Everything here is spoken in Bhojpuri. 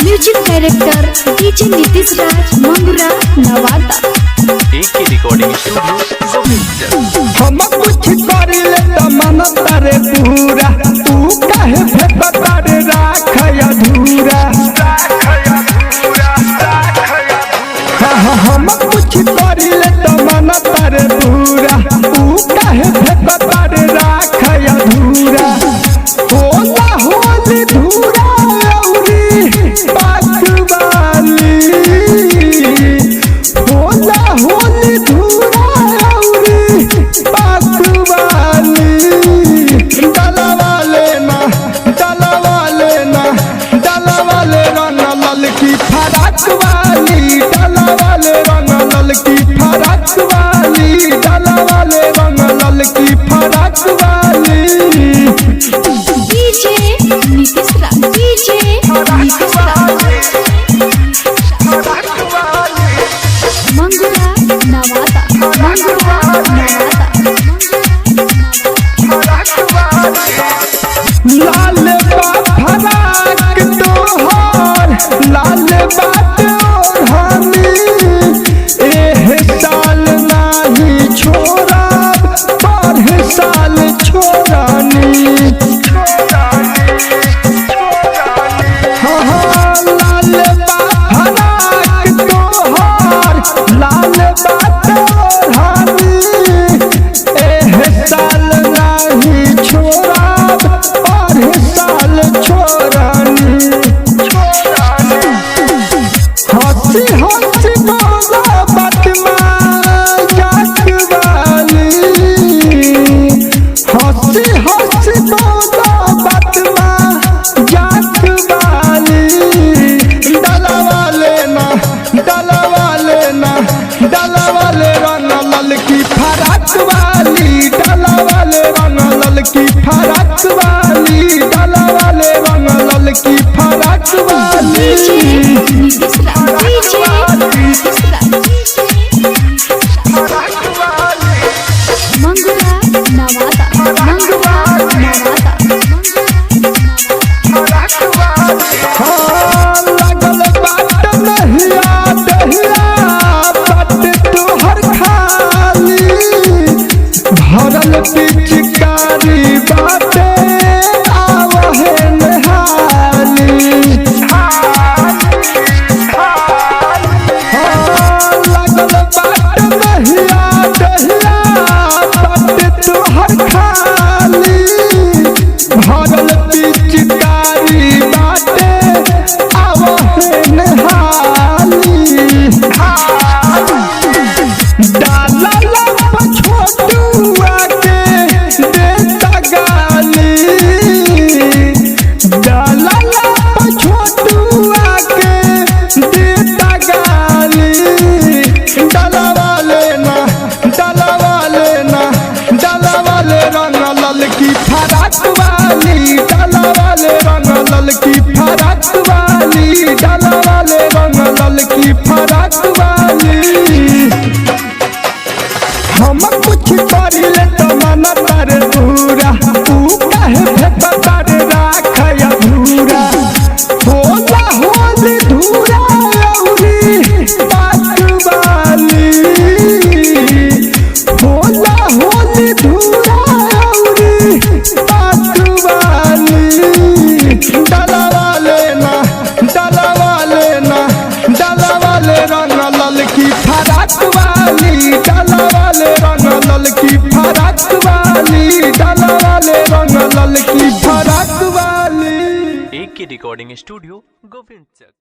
म्यूजिक डायरेक्टर डीजे नीतीश राज मंगुरा नवादा। एक की रिकॉर्डिंग स्टूडियो हम कुछ करिले त मन तारे पूरा तू काहे फेंकता रे राख अधूरा। हम कुछ करिले त मन तारे पूरा तू काहे फेंकता रे राख अधूरा। होला होली धूरा औरी पाकवाली होला होली धूरा औरी पाकवाली। डलवाले ना रंग ललकी फराक वाली डलवाले रंग ललकी फराक वाली डलवाले रंग ललकी फराक वाली। डीजे नीतीश राज डीजे नीतीश राज मंगुरा नवादा मंगुरा नवादा। लाल फराक तोहर लाल बात ओढ़नी एह साल नाही छोड़ब पर साल छोड़नी। लाल फराक तोहर लाल बात ओढ़नी एह साल नाही छोड़ब पर साल छोड़नी। हंसी हंसी बोला बतमा जात वाली हंसी हंसी बोला बतमा जात वाली। डलवाले रंग ललकी फराक वाली डलवाले रंग ललकी फराक वाली डलवाले रंग ललकी फराक वाली। नीतीश राज डीजे नीतीश राज मंगुरा नवादा मंगुरा नवादा। लगल बाट नहिया दहिया बट तोहर खाली भरल पिचकारी बाटे आवहे नहाली। लगल बाट नहिया दहिया बट तोहर खाली भरल पिचकारी बाटे आवहे नहाली। डाला छोटुआ के देता गाली डाला छोटुआ के देता गाली। डलवाले रंग ललकी फराक वाली डलवाले रंग ललकी फराक वाली डलवाले रंग ललकी फराक वाली। हम कुछ करिले त मन तारे पूरा तू काहे फेंकता रे राख अधूरा। होला होली धूरा औरी पाकवाली होला होली धूरा औरी पाकवाली। डलवाले रंग ललकी फराक वाली डलवाले रंग ललकी फराक वाली डलवाले रंग ललकी फराक वाली। एक की रिकॉर्डिंग स्टूडियो गोविंद चक।